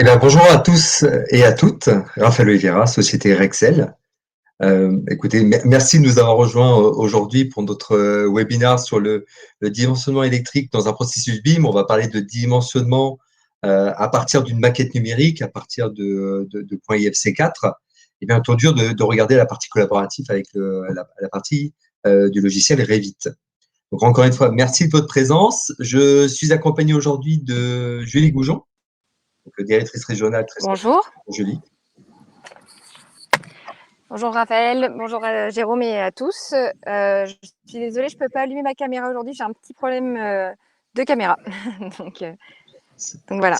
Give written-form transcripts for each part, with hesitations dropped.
Eh bien, bonjour à tous et à toutes. Raphaël Oliveira, Société Rexel. Écoutez, merci de nous avoir rejoints aujourd'hui pour notre webinaire sur le dimensionnement électrique dans un processus BIM. On va parler de dimensionnement à partir d'une maquette numérique, à partir de points IFC4. Et bien entendu, de regarder la partie collaborative avec la partie du logiciel Revit. Donc, encore une fois, merci de votre présence. Je suis accompagné aujourd'hui de Julie Goujon, donc directrice régionale très Bonjour. Julie. Bonjour Raphaël, bonjour à Jérôme et à tous. Je suis désolée, je ne peux pas allumer ma caméra aujourd'hui, j'ai un petit problème de caméra. donc, voilà.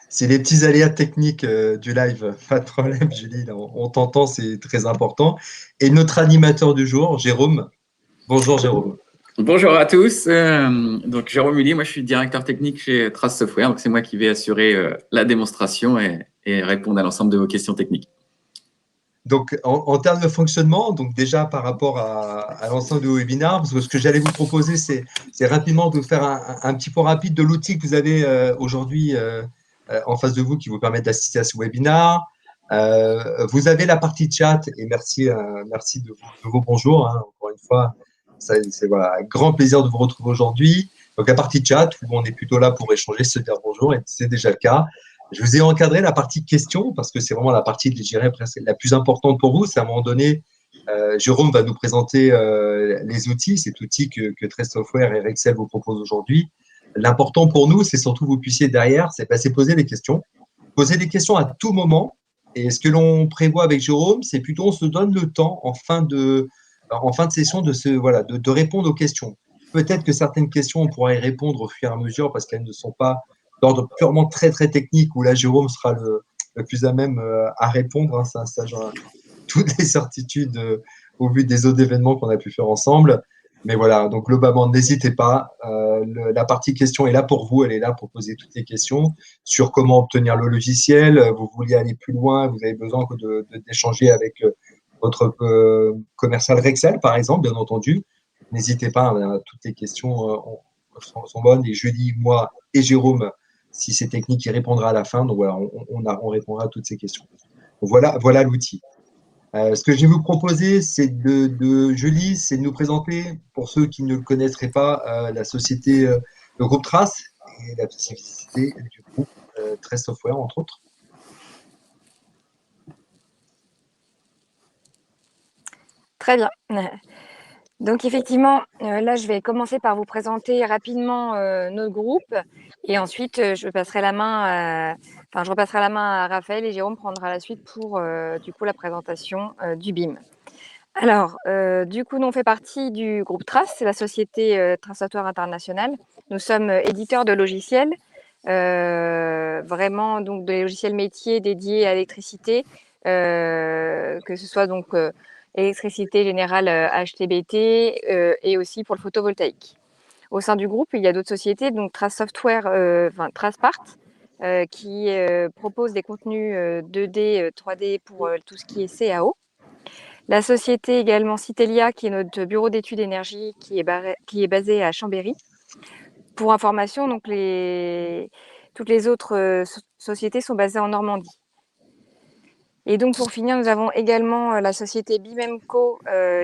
C'est les petits aléas techniques du live, pas de problème Julie, on t'entend, c'est très important. Et notre animateur du jour, Jérôme. Bonjour Jérôme. Bonjour à tous, donc Jérôme Mully, moi je suis directeur technique chez Trace Software, donc c'est moi qui vais assurer la démonstration et répondre à l'ensemble de vos questions techniques. Donc en termes de fonctionnement, donc déjà par rapport à l'ensemble du webinaire, parce que ce que j'allais vous proposer, c'est rapidement de vous faire un petit point rapide de l'outil que vous avez aujourd'hui en face de vous qui vous permet d'assister à ce webinaire. Vous avez la partie chat et merci de vos bonjours, hein, encore une fois. C'est voilà, un grand plaisir de vous retrouver aujourd'hui. Donc, la partie chat, où on est plutôt là pour échanger, se dire bonjour, et c'est déjà le cas. Je vous ai encadré la partie questions parce que c'est vraiment la partie, je dirais, la plus importante pour vous. C'est à un moment donné, Jérôme va nous présenter les outils, cet outil que Trace Software et Rexel vous proposent aujourd'hui. L'important pour nous, c'est surtout que vous puissiez derrière, c'est poser des questions. Poser des questions à tout moment. Et ce que l'on prévoit avec Jérôme, c'est plutôt on se donne le temps en fin de session de répondre aux questions. Peut-être que certaines questions, on pourra y répondre au fur et à mesure parce qu'elles ne sont pas d'ordre purement très, très technique où là, Jérôme sera le plus à même à répondre. Hein, ça j'en toutes les certitudes au vu des autres événements qu'on a pu faire ensemble. Mais voilà, donc globalement, n'hésitez pas. La partie question est là pour vous, elle est là pour poser toutes les questions sur comment obtenir le logiciel. Vous vouliez aller plus loin, vous avez besoin d'échanger avec votre commercial Rexel, par exemple, bien entendu. N'hésitez pas, hein, toutes les questions sont bonnes. Et Julie, moi et Jérôme, si c'est technique, il répondra à la fin. Donc voilà, on répondra à toutes ces questions. Donc voilà l'outil. Ce que je vais vous proposer, c'est Julie, c'est de nous présenter, pour ceux qui ne le connaîtraient pas, la société, le groupe Trace et la spécificité du groupe Trace Software, entre autres. Très bien. Donc effectivement, là, je vais commencer par vous présenter rapidement notre groupe et ensuite, je repasserai la main à Raphaël et Jérôme prendra la suite pour du coup la présentation du BIM. Alors, du coup, nous, on fait partie du groupe Trace, c'est la société Trace Software International. Nous sommes éditeurs de logiciels, vraiment donc des logiciels métiers dédiés à l'électricité, que ce soit donc électricité générale HTBT et aussi pour le photovoltaïque. Au sein du groupe, il y a d'autres sociétés, donc Trace Software, Tracepart, qui propose des contenus 2D, 3D pour tout ce qui est CAO. La société également Citelia, qui est notre bureau d'études énergie, qui est basé à Chambéry. Pour information, donc toutes les autres sociétés sont basées en Normandie. Et donc pour finir, nous avons également la société Bimemco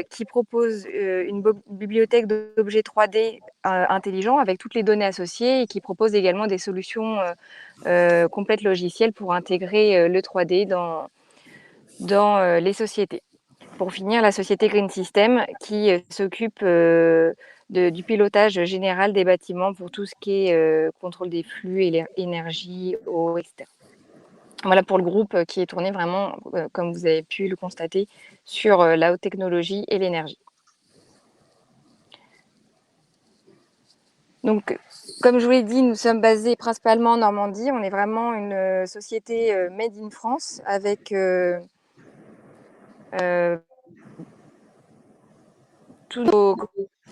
qui propose une bibliothèque d'objets 3D intelligents avec toutes les données associées et qui propose également des solutions complètes logicielles pour intégrer le 3D dans les sociétés. Pour finir, la société Green System qui s'occupe du pilotage général des bâtiments pour tout ce qui est contrôle des flux, énergie, eau, etc. Voilà pour le groupe qui est tourné vraiment, comme vous avez pu le constater, sur la haute technologie et l'énergie. Donc, comme je vous l'ai dit, nous sommes basés principalement en Normandie. On est vraiment une société made in France avec tous nos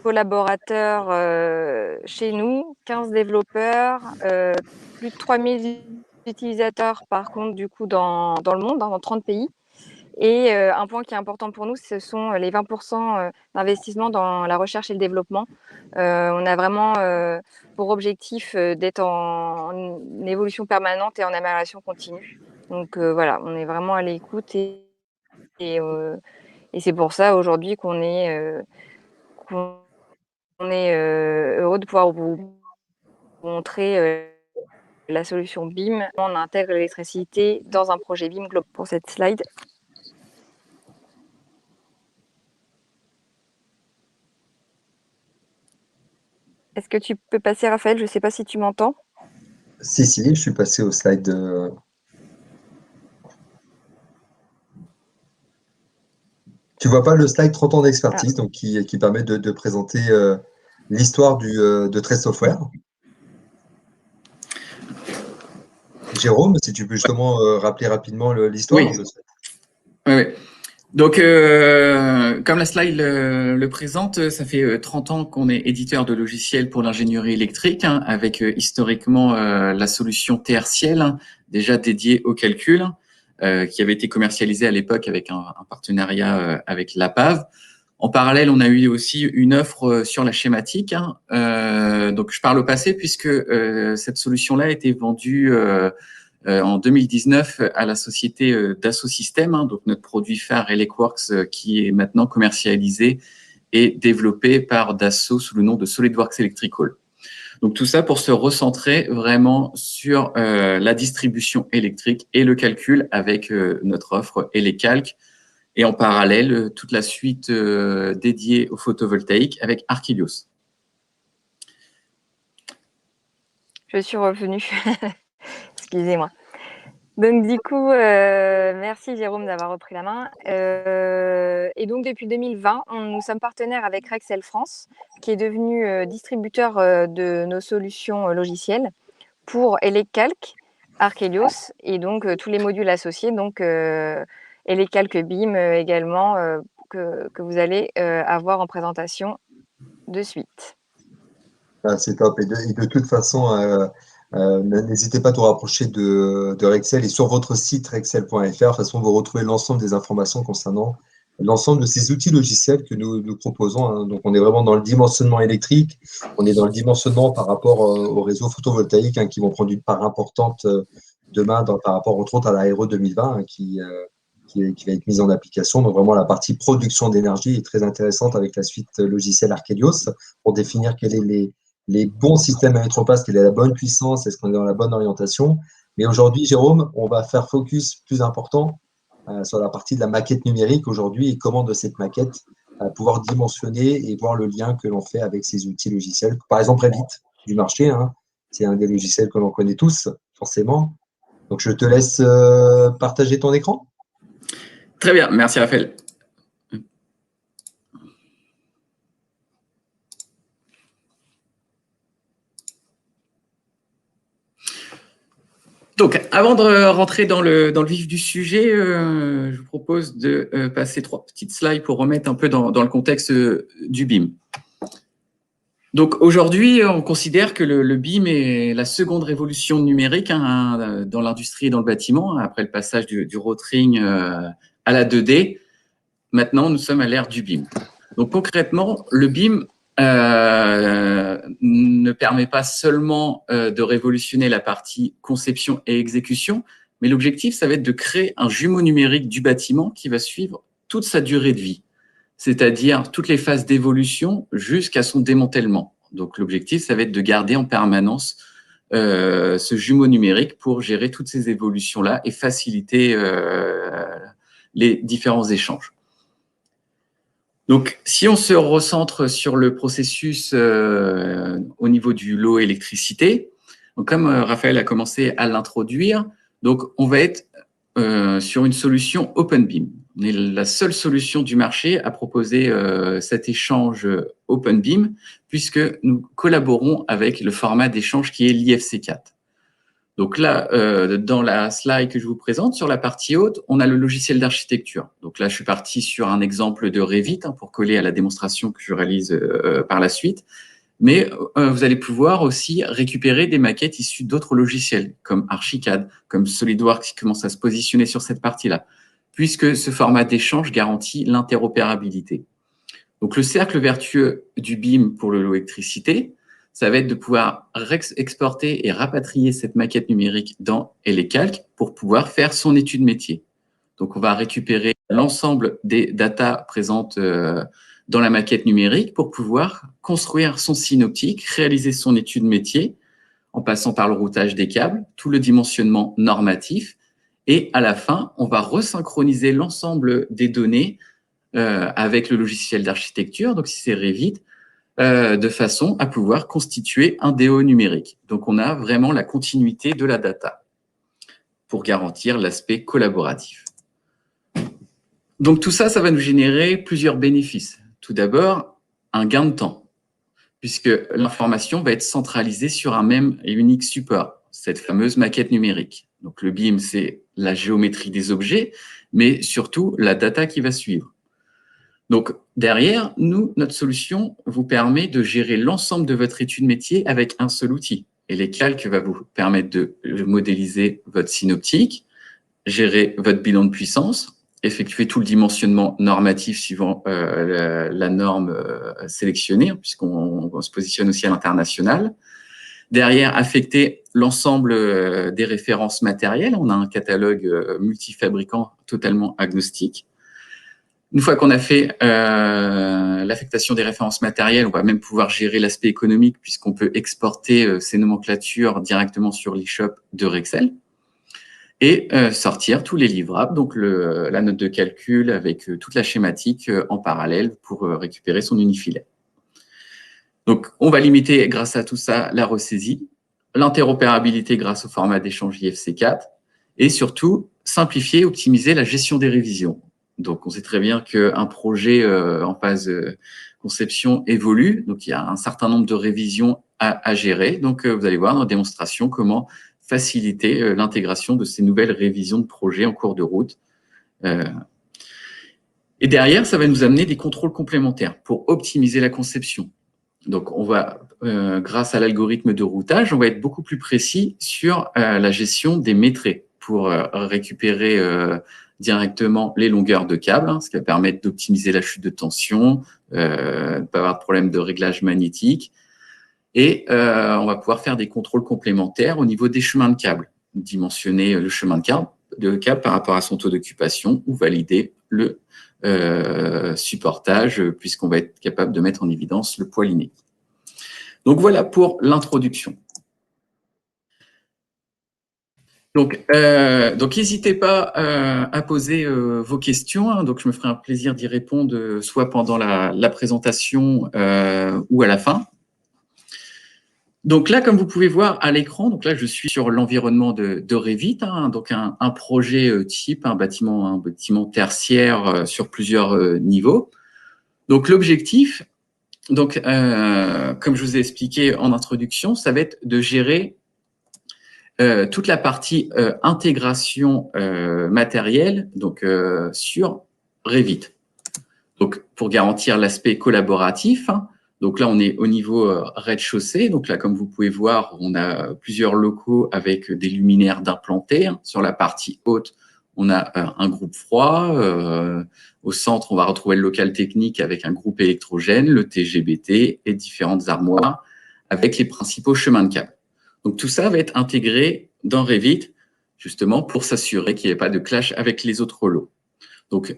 collaborateurs chez nous, 15 développeurs, plus de 3000 utilisateurs par contre du coup dans le monde, dans 30 pays. Et un point qui est important pour nous, ce sont les 20% d'investissement dans la recherche et le développement. On a vraiment pour objectif d'être en évolution permanente et en amélioration continue. Donc voilà, on est vraiment à l'écoute et c'est pour ça aujourd'hui qu'on est heureux de pouvoir vous montrer la solution BIM. On intègre l'électricité dans un projet BIM global. Pour cette slide. Est-ce que tu peux passer, Raphaël? Je ne sais pas si tu m'entends. Si, je suis passé au slide. Tu vois pas le slide 30 ans d'expertise, donc qui permet de présenter l'histoire de Trade Software. Jérôme, si tu peux justement rappeler rapidement l'histoire. Oui. Oui. Donc, comme la slide le présente, ça fait 30 ans qu'on est éditeur de logiciels pour l'ingénierie électrique, hein, avec historiquement la solution TRCiel, hein, déjà dédiée au calcul, qui avait été commercialisée à l'époque avec un partenariat avec l'APAV. En parallèle, on a eu aussi une offre sur la schématique. Hein, donc, je parle au passé puisque cette solution-là a été vendue en 2019 à la société Dassault Systèmes, hein, donc notre produit phare ElecWorks qui est maintenant commercialisé et développé par Dassault sous le nom de SolidWorks Electrical. Donc tout ça pour se recentrer vraiment sur la distribution électrique et le calcul avec notre offre ElecCalc et en parallèle toute la suite dédiée au photovoltaïque avec Archelios. Je suis revenue. Excusez-moi. Donc du coup, merci Jérôme d'avoir repris la main. Et donc depuis 2020, nous sommes partenaires avec Rexel France, qui est devenu distributeur de nos solutions logicielles pour ElecCalc, Archelios et donc tous les modules associés, donc ElecCalc BIM également que vous allez avoir en présentation de suite. Ah, c'est top. Et de toute façon, n'hésitez pas à vous rapprocher de Rexel et sur votre site rexel.fr. De toute façon, vous retrouvez l'ensemble des informations concernant l'ensemble de ces outils logiciels que nous proposons. Hein. Donc, on est vraiment dans le dimensionnement électrique. On est dans le dimensionnement par rapport aux réseaux photovoltaïques hein, qui vont prendre une part importante demain par rapport, entre autres, à la RE 2020 hein, qui va être mise en application. Donc, vraiment, la partie production d'énergie est très intéressante avec la suite logicielle Archelios pour définir quels sont les bons systèmes à mettre en place, quelle est la bonne puissance, est-ce qu'on est dans la bonne orientation. Mais aujourd'hui, Jérôme, on va faire focus plus important sur la partie de la maquette numérique aujourd'hui et comment de cette maquette pouvoir dimensionner et voir le lien que l'on fait avec ces outils logiciels. Par exemple, Revit du marché, hein, c'est un des logiciels que l'on connaît tous, forcément. Donc, je te laisse partager ton écran. Très bien, merci Raphaël. Donc, avant de rentrer dans le vif du sujet, je vous propose de passer 3 petites slides pour remettre un peu dans le contexte du BIM. Donc, aujourd'hui, on considère que le BIM est la seconde révolution numérique hein, dans l'industrie et dans le bâtiment, après le passage du rotring à la 2D. Maintenant, nous sommes à l'ère du BIM. Donc, concrètement, le BIM ne permet pas seulement de révolutionner la partie conception et exécution, mais l'objectif, ça va être de créer un jumeau numérique du bâtiment qui va suivre toute sa durée de vie, c'est-à-dire toutes les phases d'évolution jusqu'à son démantèlement. Donc, l'objectif, ça va être de garder en permanence ce jumeau numérique pour gérer toutes ces évolutions-là et faciliter les différents échanges. Donc, si on se recentre sur le processus au niveau du lot électricité, donc comme Raphaël a commencé à l'introduire, donc on va être sur une solution OpenBIM. On est la seule solution du marché à proposer cet échange OpenBIM, puisque nous collaborons avec le format d'échange qui est l'IFC4. Donc là, dans la slide que je vous présente, sur la partie haute, on a le logiciel d'architecture. Donc là, je suis parti sur un exemple de Revit hein, pour coller à la démonstration que je réalise par la suite. Mais vous allez pouvoir aussi récupérer des maquettes issues d'autres logiciels, comme Archicad, comme SolidWorks qui commence à se positionner sur cette partie-là. puisque ce format d'échange garantit l'interopérabilité. Donc, le cercle vertueux du BIM pour le lot électricité, ça va être de pouvoir exporter et rapatrier cette maquette numérique dans EleCalc pour pouvoir faire son étude métier. Donc, on va récupérer l'ensemble des datas présentes dans la maquette numérique pour pouvoir construire son synoptique, réaliser son étude métier en passant par le routage des câbles, tout le dimensionnement normatif. Et à la fin, on va resynchroniser l'ensemble des données avec le logiciel d'architecture, donc si c'est Revit, de façon à pouvoir constituer un DO numérique. Donc, on a vraiment la continuité de la data pour garantir l'aspect collaboratif. Donc, tout ça, ça va nous générer plusieurs bénéfices. Tout d'abord, un gain de temps, puisque l'information va être centralisée sur un même et unique support, cette fameuse maquette numérique. Donc, le BIM, c'est la géométrie des objets, mais surtout la data qui va suivre. Donc, derrière, notre solution vous permet de gérer l'ensemble de votre étude métier avec un seul outil. EleCalc va vous permettre de modéliser votre synoptique, gérer votre bilan de puissance, effectuer tout le dimensionnement normatif suivant la norme sélectionnée, puisqu'on se positionne aussi à l'international. Derrière, affecter l'ensemble des références matérielles. On a un catalogue multifabricant totalement agnostique. Une fois qu'on a fait l'affectation des références matérielles, on va même pouvoir gérer l'aspect économique puisqu'on peut exporter ces nomenclatures directement sur l'eShop de Rexel et sortir tous les livrables, donc la note de calcul avec toute la schématique en parallèle pour récupérer son unifilaire. Donc, on va limiter grâce à tout ça la ressaisie, l'interopérabilité grâce au format d'échange IFC4 et surtout simplifier et optimiser la gestion des révisions. Donc, on sait très bien qu'un projet en phase conception évolue. Donc, il y a un certain nombre de révisions à gérer. Donc, vous allez voir dans la démonstration comment faciliter l'intégration de ces nouvelles révisions de projet en cours de route. Et derrière, ça va nous amener des contrôles complémentaires pour optimiser la conception. Donc, on va, grâce à l'algorithme de routage, on va être beaucoup plus précis sur la gestion des métrés pour récupérer directement les longueurs de câbles, ce qui va permettre d'optimiser la chute de tension, ne pas avoir de problème de réglage magnétique. Et on va pouvoir faire des contrôles complémentaires au niveau des chemins de câbles, dimensionner le chemin de câble par rapport à son taux d'occupation ou valider le supportage, puisqu'on va être capable de mettre en évidence le poids liné. Donc voilà pour l'introduction. Donc n'hésitez pas à poser vos questions. Hein. Donc, je me ferai un plaisir d'y répondre soit pendant la présentation ou à la fin. Donc là, comme vous pouvez voir à l'écran, donc là, je suis sur l'environnement de Revit, hein, donc un projet type, un bâtiment tertiaire sur plusieurs niveaux. Donc, l'objectif, donc, comme je vous ai expliqué en introduction, ça va être de gérer toute la partie intégration matérielle donc, sur Revit. Donc, pour garantir l'aspect collaboratif, hein, donc là, on est au niveau rez-de-chaussée. Donc là, comme vous pouvez voir, on a plusieurs locaux avec des luminaires d'implantés. Hein. Sur la partie haute, on a un groupe froid. Au centre, on va retrouver le local technique avec un groupe électrogène, le TGBT et différentes armoires avec les principaux chemins de câbles. Donc, tout ça va être intégré dans Revit, justement, pour s'assurer qu'il n'y ait pas de clash avec les autres lots. Donc,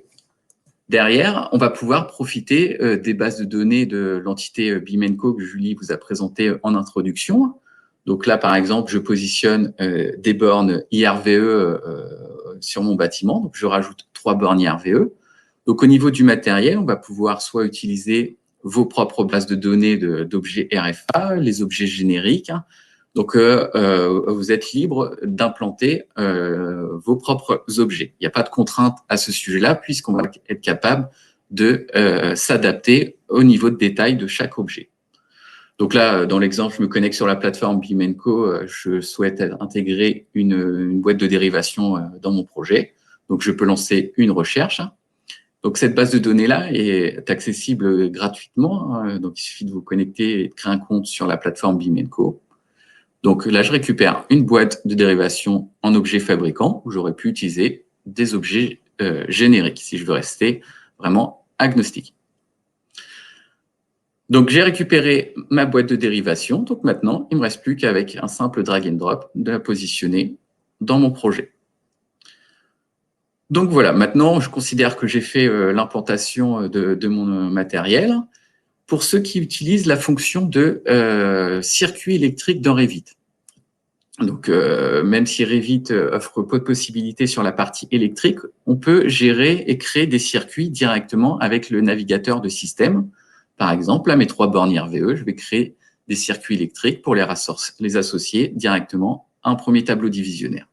derrière, on va pouvoir profiter des bases de données de l'entité BIM & Co que Julie vous a présenté en introduction. Donc là, par exemple, je positionne des bornes IRVE sur mon bâtiment. Donc, je rajoute 3 bornes IRVE. Donc, au niveau du matériel, on va pouvoir soit utiliser vos propres bases de données d'objets RFA, les objets génériques. Hein. Donc, vous êtes libre d'implanter vos propres objets. Il n'y a pas de contrainte à ce sujet-là, puisqu'on va être capable de s'adapter au niveau de détail de chaque objet. Donc là, dans l'exemple, je me connecte sur la plateforme BIM & Co. Je souhaite intégrer une boîte de dérivation dans mon projet. Donc, je peux lancer une recherche. Donc, cette base de données-là est accessible gratuitement. Hein. Donc, il suffit de vous connecter et de créer un compte sur la plateforme BIM & Co. Donc là, je récupère une boîte de dérivation en objet fabricant où j'aurais pu utiliser des objets générique, si je veux rester vraiment agnostique. Donc, j'ai récupéré ma boîte de dérivation. Donc, maintenant, il ne me reste plus qu'avec un simple drag and drop de la positionner dans mon projet. Donc, voilà. Maintenant, je considère que j'ai fait l'implantation de mon matériel. Pour ceux qui utilisent la fonction de circuit électrique dans Revit. Donc, même si Revit offre peu de possibilités sur la partie électrique, on peut gérer et créer des circuits directement avec le navigateur de système. Par exemple, à mes 3 bornes RVE, je vais créer des circuits électriques pour les associer directement à un premier tableau divisionnaire.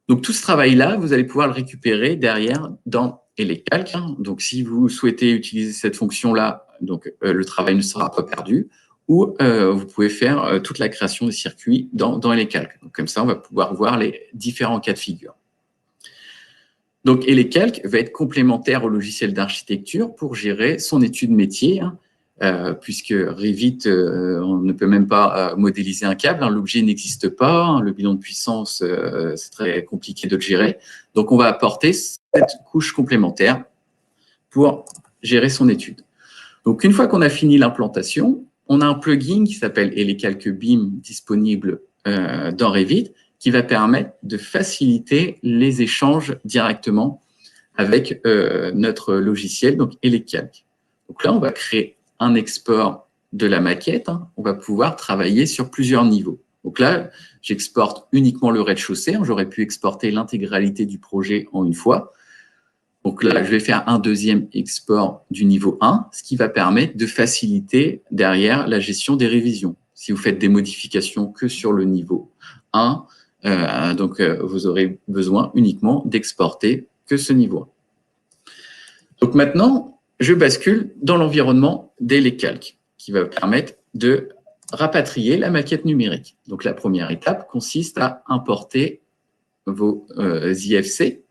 Donc, tout ce travail-là, vous allez pouvoir le récupérer derrière dans EleCalc. Donc, si vous souhaitez utiliser cette fonction-là, donc le travail ne sera pas perdu. Ou vous pouvez faire toute la création des circuits dans EleCalc. Donc, comme ça, on va pouvoir voir les différents cas de figure. Donc, EleCalc va être complémentaire au logiciel d'architecture pour gérer son étude métier, puisque Revit, on ne peut même pas modéliser un câble, l'objet n'existe pas, le bilan de puissance, c'est très compliqué de le gérer. Donc, on va apporter cette couche complémentaire pour gérer son étude. Donc, une fois qu'on a fini l'implantation, on a un plugin qui s'appelle EleCalc BIM disponible dans Revit qui va permettre de faciliter les échanges directement avec notre logiciel, donc EleCalc. Donc là, on va créer un export de la maquette. On va pouvoir travailler sur plusieurs niveaux. Donc là, j'exporte uniquement le rez-de-chaussée. J'aurais pu exporter l'intégralité du projet en une fois. Donc là, je vais faire un deuxième export du niveau 1, ce qui va permettre de faciliter derrière la gestion des révisions. Si vous faites des modifications que sur le niveau 1, vous aurez besoin uniquement d'exporter que ce niveau 1. Donc maintenant, je bascule dans l'environnement d'EleCalc, qui va permettre de rapatrier la maquette numérique. Donc la première étape consiste à importer vos IFC.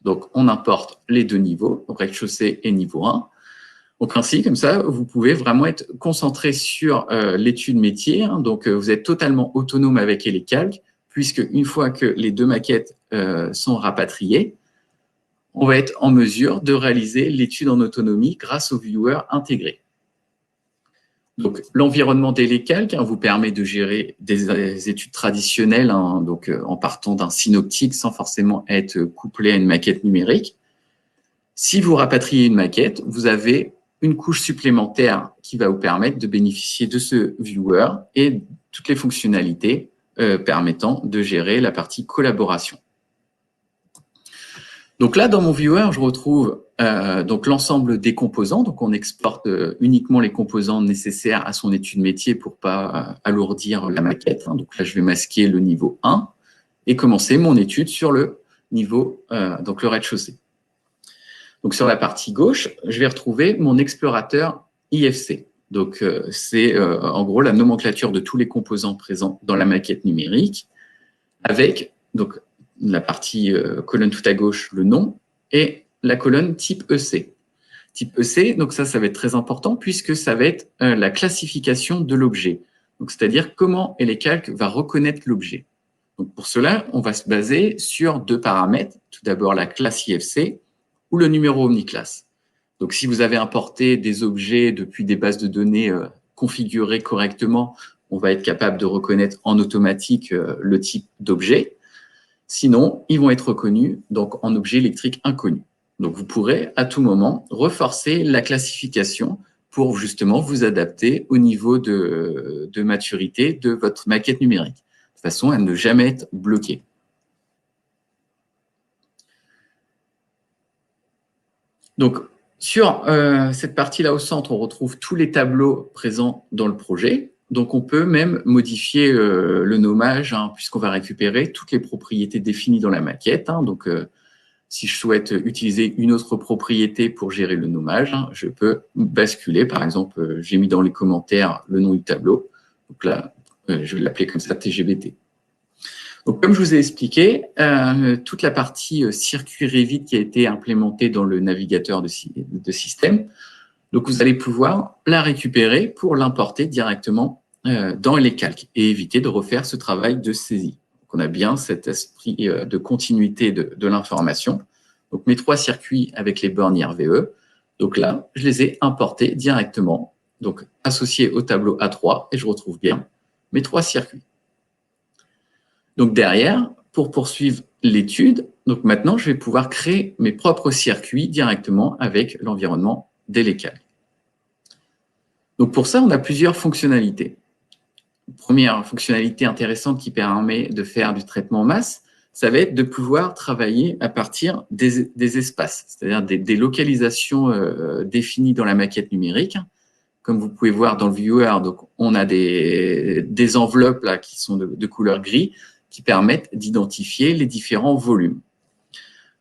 Donc, on importe les 2 niveaux, rez-de-chaussée et niveau 1. Donc, ainsi, comme ça, vous pouvez vraiment être concentré sur l'étude métier. Donc, vous êtes totalement autonome avec EleCalc, puisque une fois que les 2 maquettes sont rapatriées, on va être en mesure de réaliser l'étude en autonomie grâce au viewer intégré. Donc, l'environnement d'EleCalc vous permet de gérer des études traditionnelles, en partant d'un synoptique sans forcément être couplé à une maquette numérique. Si vous rapatriez une maquette, vous avez une couche supplémentaire qui va vous permettre de bénéficier de ce viewer et toutes les fonctionnalités permettant de gérer la partie collaboration. Donc là, dans mon viewer, je retrouve l'ensemble des composants. Donc, on exporte uniquement les composants nécessaires à son étude métier pour pas alourdir la maquette. Donc là, je vais masquer le niveau 1 et commencer mon étude sur le niveau, le rez-de-chaussée. Donc, sur la partie gauche, je vais retrouver mon explorateur IFC. Donc, c'est en gros la nomenclature de tous les composants présents dans la maquette numérique avec la partie colonne tout à gauche, le nom, et la colonne type EC. Type EC, donc ça va être très important puisque ça va être la classification de l'objet. Donc, c'est-à-dire comment EleCalc va reconnaître l'objet. Donc, pour cela, on va se baser sur 2 paramètres. Tout d'abord, la classe IFC ou le numéro omniclasse. Donc, si vous avez importé des objets depuis des bases de données configurées correctement, on va être capable de reconnaître en automatique le type d'objet. Sinon, ils vont être reconnus en objet électrique inconnu. Donc, vous pourrez à tout moment reforcer la classification pour justement vous adapter au niveau de maturité de votre maquette numérique, de façon à ne jamais être bloqué. Donc, sur cette partie-là au centre, on retrouve tous les tableaux présents dans le projet. Donc, on peut même modifier le nommage, puisqu'on va récupérer toutes les propriétés définies dans la maquette. Donc, si je souhaite utiliser une autre propriété pour gérer le nommage, je peux basculer. Par exemple, j'ai mis dans les commentaires le nom du tableau. Donc là, je vais l'appeler comme ça, TGBT. Donc, comme je vous ai expliqué, toute la partie circuit Revit qui a été implémentée dans le navigateur de système, donc vous allez pouvoir la récupérer pour l'importer directement dans EleCalc et éviter de refaire ce travail de saisie. Donc, on a bien cet esprit de continuité de l'information Donc, mes 3 circuits avec les bornes IRVE. Donc là, je les ai importés directement, donc associés au tableau A3, et je retrouve bien mes 3 circuits. Donc derrière, pour poursuivre l'étude, donc maintenant, je vais pouvoir créer mes propres circuits directement avec l'environnement Delecal. Donc pour ça, on a plusieurs fonctionnalités. Première fonctionnalité intéressante qui permet de faire du traitement en masse, ça va être de pouvoir travailler à partir des espaces, c'est-à-dire des localisations définies dans la maquette numérique. Comme vous pouvez voir dans le viewer, donc on a des enveloppes là qui sont de couleur gris qui permettent d'identifier les différents volumes.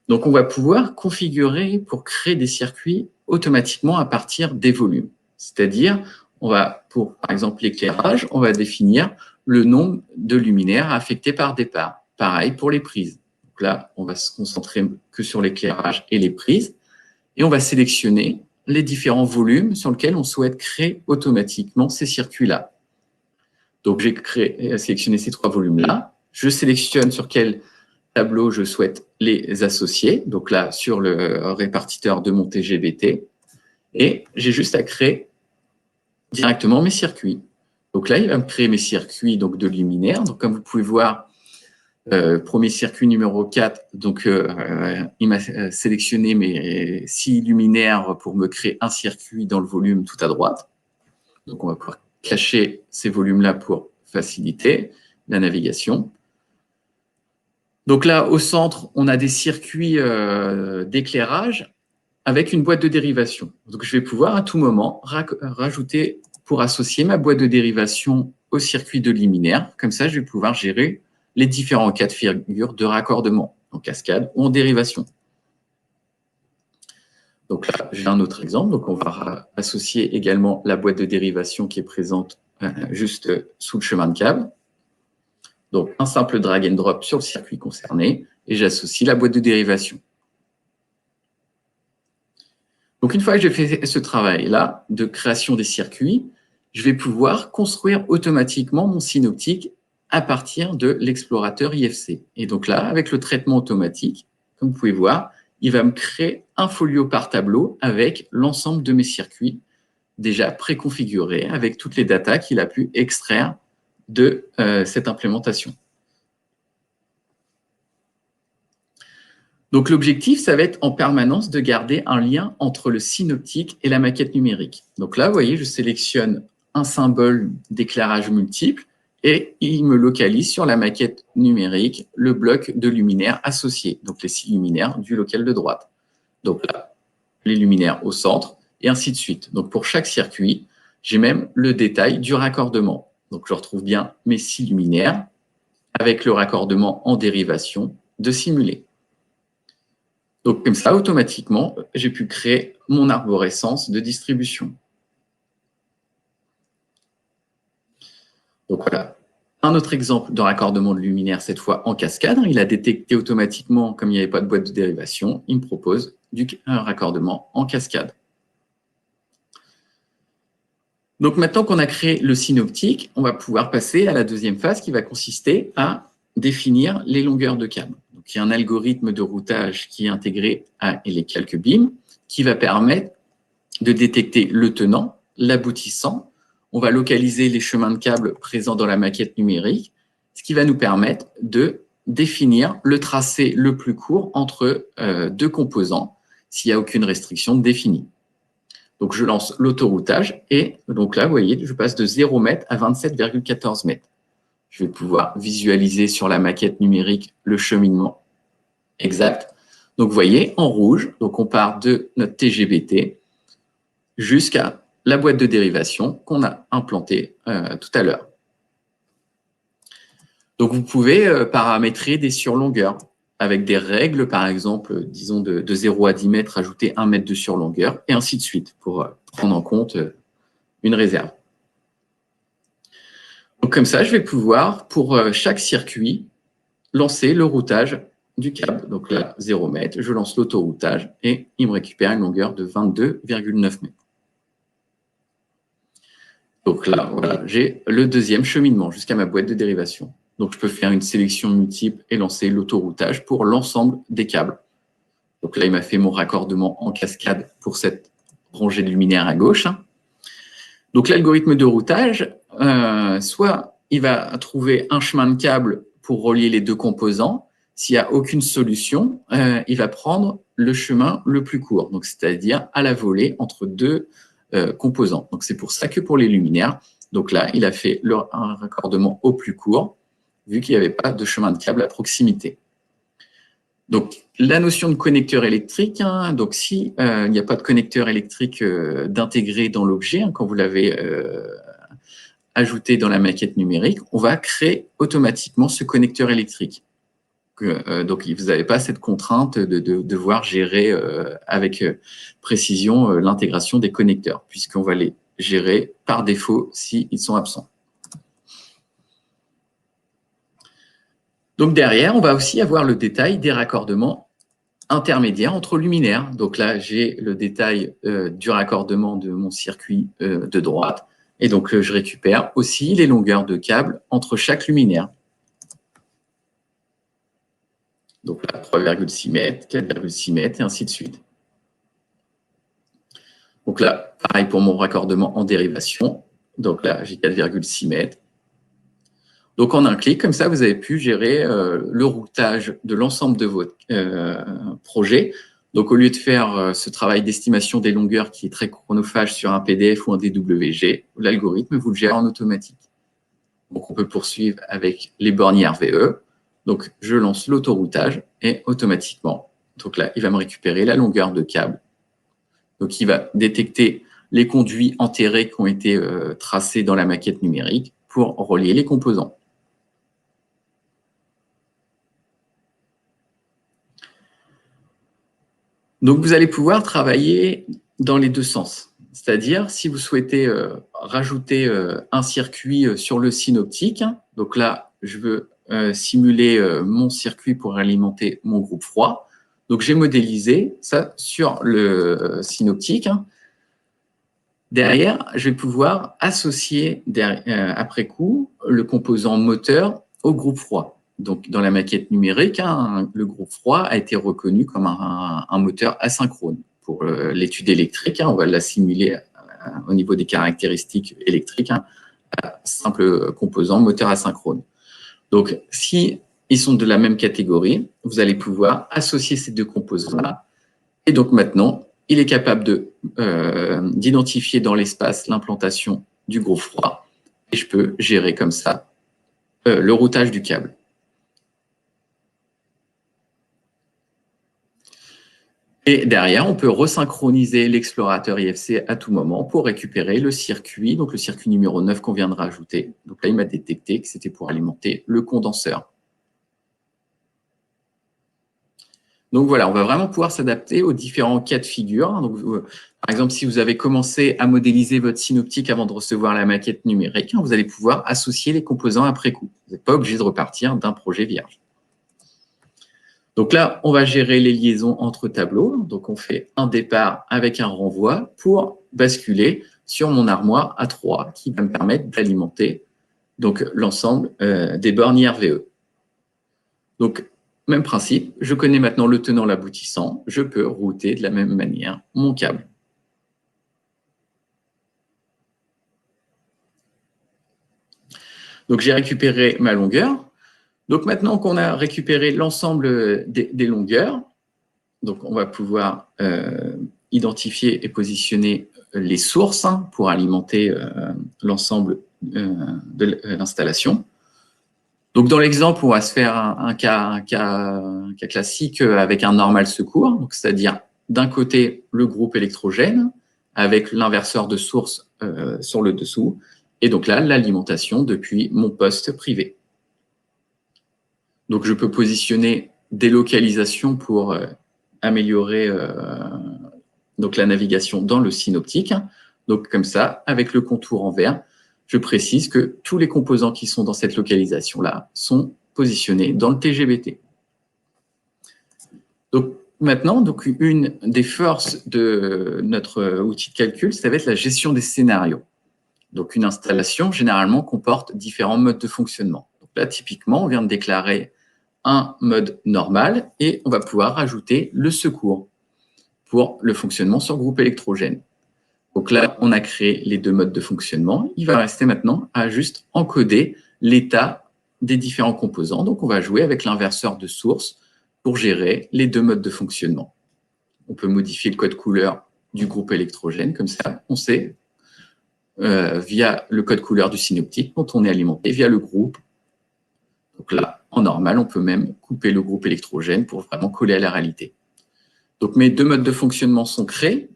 Donc on va pouvoir configurer pour créer des circuits automatiquement à partir des volumes. C'est-à-dire, on va, pour par exemple l'éclairage, on va définir le nombre de luminaires affectés par départ. Pareil pour les prises. Donc là, on va se concentrer que sur l'éclairage et les prises. Et on va sélectionner les différents volumes sur lesquels on souhaite créer automatiquement ces circuits-là. Donc j'ai sélectionné ces 3 volumes-là. Je sélectionne sur quel tableau je souhaite les associer. Donc là, sur le répartiteur de mon TGBT. Et j'ai juste à créer directement mes circuits. Donc là, il va me créer mes circuits donc, de luminaires. Donc comme vous pouvez voir, premier circuit numéro 4, donc il m'a sélectionné mes 6 luminaires pour me créer un circuit dans le volume tout à droite. Donc on va pouvoir cacher ces volumes-là pour faciliter la navigation. Donc là, au centre, on a des circuits d'éclairage avec une boîte de dérivation. Donc je vais pouvoir à tout moment rajouter pour associer ma boîte de dérivation au circuit de luminaire. Comme ça, je vais pouvoir gérer les différents cas de figure de raccordement, en cascade ou en dérivation. Donc là, j'ai un autre exemple. Donc on va associer également la boîte de dérivation qui est présente juste sous le chemin de câble. Donc un simple drag and drop sur le circuit concerné et j'associe la boîte de dérivation. Donc une fois que j'ai fait ce travail-là de création des circuits, je vais pouvoir construire automatiquement mon synoptique à partir de l'explorateur IFC. Et donc là, avec le traitement automatique, comme vous pouvez voir, il va me créer un folio par tableau avec l'ensemble de mes circuits déjà préconfigurés, avec toutes les datas qu'il a pu extraire de cette implémentation. Donc l'objectif, ça va être en permanence de garder un lien entre le synoptique et la maquette numérique. Donc là, vous voyez, je sélectionne un symbole d'éclairage multiple et il me localise sur la maquette numérique le bloc de luminaires associés, donc les 6 luminaires du local de droite. Donc là, les luminaires au centre et ainsi de suite. Donc pour chaque circuit, j'ai même le détail du raccordement. Donc je retrouve bien mes 6 luminaires avec le raccordement en dérivation de simulé. Donc comme ça, automatiquement, j'ai pu créer mon arborescence de distribution. Donc voilà, un autre exemple de raccordement de luminaire, cette fois en cascade. Il a détecté automatiquement, comme il n'y avait pas de boîte de dérivation, il me propose un raccordement en cascade. Donc maintenant qu'on a créé le synoptique, on va pouvoir passer à la deuxième phase qui va consister à définir les longueurs de câble. Donc il y a un algorithme de routage qui est intégré à les calques BIM qui va permettre de détecter le tenant, l'aboutissant. On va localiser les chemins de câbles présents dans la maquette numérique, ce qui va nous permettre de définir le tracé le plus court entre 2 composants s'il n'y a aucune restriction définie. Donc, je lance l'autoroutage et donc là, vous voyez, je passe de 0 m à 27,14 mètres. Je vais pouvoir visualiser sur la maquette numérique le cheminement exact. Donc, vous voyez, en rouge, donc on part de notre TGBT jusqu'à la boîte de dérivation qu'on a implantée tout à l'heure. Donc, vous pouvez paramétrer des surlongueurs avec des règles, par exemple, disons de 0 à 10 mètres, ajouter 1 mètre de surlongueur, et ainsi de suite, pour prendre en compte une réserve. Donc, comme ça, je vais pouvoir, pour chaque circuit, lancer le routage du câble. Donc là, 0 mètre, je lance l'autoroutage et il me récupère une longueur de 22,9 mètres. Donc là, voilà, j'ai le deuxième cheminement jusqu'à ma boîte de dérivation. Donc, je peux faire une sélection multiple et lancer l'autoroutage pour l'ensemble des câbles. Donc, Donc là, il m'a fait mon raccordement en cascade pour cette rangée de luminaires à gauche. Donc l'algorithme de routage, soit il va trouver un chemin de câble pour relier les deux composants. S'il n'y a aucune solution, il va prendre le chemin le plus court, donc c'est-à-dire à la volée entre deux composants. Donc c'est pour ça que pour les luminaires, donc là, il a fait un raccordement au plus court, vu qu'il n'y avait pas de chemin de câble à proximité. Donc, la notion de connecteur électrique, hein, donc si il n'y a pas de connecteur électrique d'intégrer dans l'objet, hein, quand vous l'avez ajouté dans la maquette numérique, on va créer automatiquement ce connecteur électrique. Donc, vous n'avez pas cette contrainte de devoir gérer avec précision l'intégration des connecteurs, puisqu'on va les gérer par défaut s'ils sont absents. Donc derrière, on va aussi avoir le détail des raccordements intermédiaires entre luminaires. Donc là, j'ai le détail du raccordement de mon circuit de droite. Et donc, je récupère aussi les longueurs de câble entre chaque luminaire. Donc là, 3,6 mètres, 4,6 mètres, et ainsi de suite. Donc là, pareil pour mon raccordement en dérivation. Donc là, j'ai 4,6 mètres. Donc, en un clic, comme ça, vous avez pu gérer le routage de l'ensemble de votre projet. Donc, au lieu de faire ce travail d'estimation des longueurs qui est très chronophage sur un PDF ou un DWG, l'algorithme vous le gère en automatique. Donc, on peut poursuivre avec les bornes RVE. Donc, je lance l'autoroutage et automatiquement, donc là, il va me récupérer la longueur de câble. Donc, il va détecter les conduits enterrés qui ont été tracés dans la maquette numérique pour relier les composants. Donc, vous allez pouvoir travailler dans les deux sens. C'est-à-dire, si vous souhaitez rajouter un circuit sur le synoptique, donc là, je veux simuler mon circuit pour alimenter mon groupe froid. Donc, j'ai modélisé ça sur le synoptique. Derrière, je vais pouvoir associer après coup le composant moteur au groupe froid. Donc, dans la maquette numérique, le groupe froid a été reconnu comme un moteur asynchrone. Pour l'étude électrique, on va la simuler au niveau des caractéristiques électriques, un simple composant moteur asynchrone. Donc, si ils sont de la même catégorie, vous allez pouvoir associer ces deux composants-là. Et donc maintenant, il est capable d'identifier dans l'espace l'implantation du groupe froid. Et je peux gérer comme ça le routage du câble. Et derrière, on peut resynchroniser l'explorateur IFC à tout moment pour récupérer le circuit, donc le circuit numéro 9 qu'on vient de rajouter. Donc là, il m'a détecté que c'était pour alimenter le condenseur. Donc voilà, on va vraiment pouvoir s'adapter aux différents cas de figure. Donc, par exemple, si vous avez commencé à modéliser votre synoptique avant de recevoir la maquette numérique, vous allez pouvoir associer les composants après coup. Vous n'êtes pas obligé de repartir d'un projet vierge. Donc là, on va gérer les liaisons entre tableaux. Donc, on fait un départ avec un renvoi pour basculer sur mon armoire A3 qui va me permettre d'alimenter l'ensemble des bornes IRVE. Donc, même principe, je connais maintenant le tenant, l'aboutissant, je peux router de la même manière mon câble. Donc, j'ai récupéré ma longueur. Donc, maintenant qu'on a récupéré l'ensemble des longueurs, donc on va pouvoir identifier et positionner les sources pour alimenter l'ensemble de l'installation. Donc, dans l'exemple, on va se faire un cas classique avec un normal secours, c'est-à-dire d'un côté le groupe électrogène avec l'inverseur de source sur le dessous, et donc là, l'alimentation depuis mon poste privé. Donc, je peux positionner des localisations pour améliorer la navigation dans le synoptique. Donc, comme ça, avec le contour en vert, je précise que tous les composants qui sont dans cette localisation-là sont positionnés dans le TGBT. Donc, maintenant, une des forces de notre outil de calcul, ça va être la gestion des scénarios. Donc, une installation, généralement, comporte différents modes de fonctionnement. Donc là, typiquement, on vient de déclarer un mode normal et on va pouvoir rajouter le secours pour le fonctionnement sur groupe électrogène. Donc là, on a créé les deux modes de fonctionnement. Il va rester maintenant à juste encoder l'état des différents composants. Donc, on va jouer avec l'inverseur de source pour gérer les deux modes de fonctionnement. On peut modifier le code couleur du groupe électrogène, comme ça, on sait, via le code couleur du synoptique, quand on est alimenté via le groupe. Donc là, en normal, on peut même couper le groupe électrogène pour vraiment coller à la réalité. Donc, mes deux modes de fonctionnement sont créés.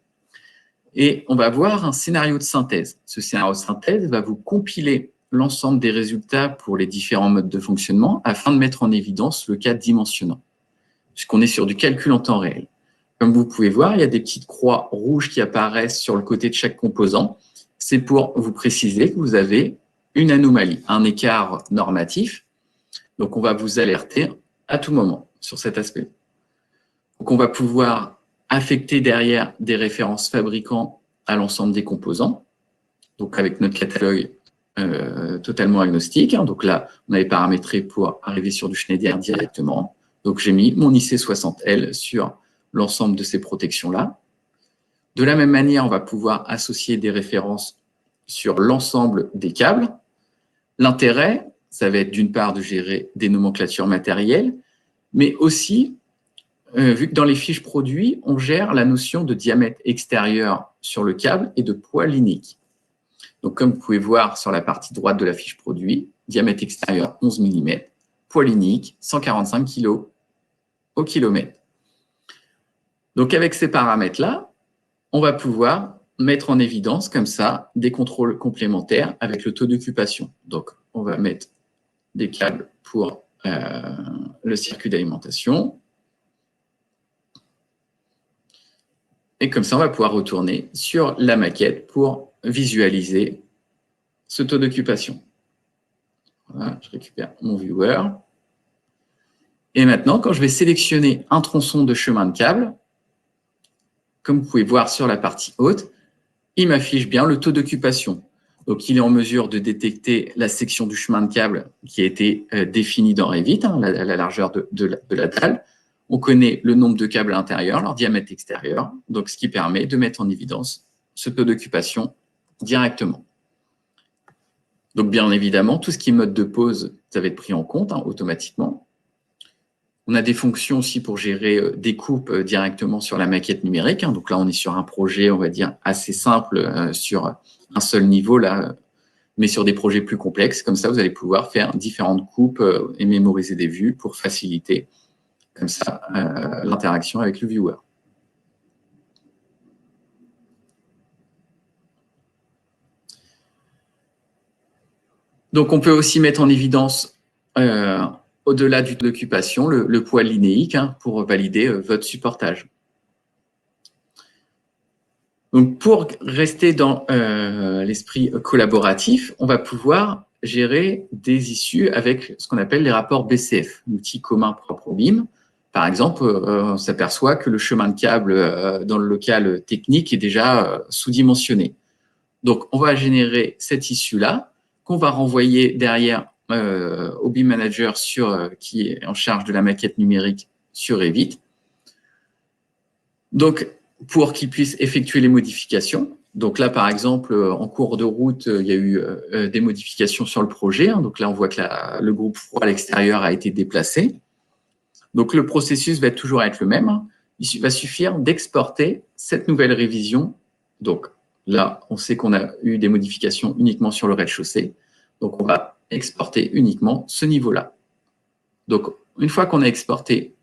Et on va voir un scénario de synthèse. Ce scénario de synthèse va vous compiler l'ensemble des résultats pour les différents modes de fonctionnement afin de mettre en évidence le cas dimensionnant, puisqu'on est sur du calcul en temps réel. Comme vous pouvez voir, il y a des petites croix rouges qui apparaissent sur le côté de chaque composant. C'est pour vous préciser que vous avez une anomalie, un écart normatif. Donc, on va vous alerter à tout moment sur cet aspect. Donc, on va pouvoir affecter derrière des références fabricants à l'ensemble des composants, donc avec notre catalogue totalement agnostique. Donc là, on avait paramétré pour arriver sur du Schneider directement. Donc j'ai mis mon IC60L sur l'ensemble de ces protections-là. De la même manière, on va pouvoir associer des références sur l'ensemble des câbles. L'intérêt, ça va être d'une part de gérer des nomenclatures matérielles, mais aussi vu que dans les fiches produits, on gère la notion de diamètre extérieur sur le câble et de poids linéique. Donc, comme vous pouvez voir sur la partie droite de la fiche produit, diamètre extérieur 11 mm, poids linéique 145 kg au kilomètre. Donc, avec ces paramètres-là, on va pouvoir mettre en évidence comme ça des contrôles complémentaires avec le taux d'occupation. Donc, on va mettre des câbles pour le circuit d'alimentation. Et comme ça, on va pouvoir retourner sur la maquette pour visualiser ce taux d'occupation. Voilà, je récupère mon viewer. Et maintenant, quand je vais sélectionner un tronçon de chemin de câble, comme vous pouvez voir sur la partie haute, il m'affiche bien le taux d'occupation. Donc, il est en mesure de détecter la section du chemin de câble qui a été définie dans Revit, hein, la largeur de la dalle. On connaît le nombre de câbles à l'intérieur, leur diamètre extérieur, donc ce qui permet de mettre en évidence ce taux d'occupation directement. Donc, bien évidemment, tout ce qui est mode de pause, ça va être pris en compte automatiquement. On a des fonctions aussi pour gérer des coupes directement sur la maquette numérique. Donc là, on est sur un projet, on va dire, assez simple sur un seul niveau, là, mais sur des projets plus complexes. Comme ça, vous allez pouvoir faire différentes coupes et mémoriser des vues pour faciliter comme ça l'interaction avec le viewer. Donc, on peut aussi mettre en évidence, au-delà du taux d'occupation, le poids linéique pour valider votre supportage. Donc, pour rester dans l'esprit collaboratif, on va pouvoir gérer des issues avec ce qu'on appelle les rapports BCF, l'outil commun propre au BIM. Par exemple, on s'aperçoit que le chemin de câble dans le local technique est déjà sous-dimensionné. Donc, on va générer cette issue-là qu'on va renvoyer derrière au BIM Manager qui est en charge de la maquette numérique sur Revit. Donc, pour qu'il puisse effectuer les modifications. Donc là, par exemple, en cours de route, il y a eu des modifications sur le projet. Donc là, on voit que le groupe froid à l'extérieur a été déplacé. Donc, le processus va toujours être le même. Il va suffire d'exporter cette nouvelle révision. Donc là, on sait qu'on a eu des modifications uniquement sur le rez-de-chaussée. Donc, on va exporter uniquement ce niveau-là. Donc, une fois qu'on a exporté,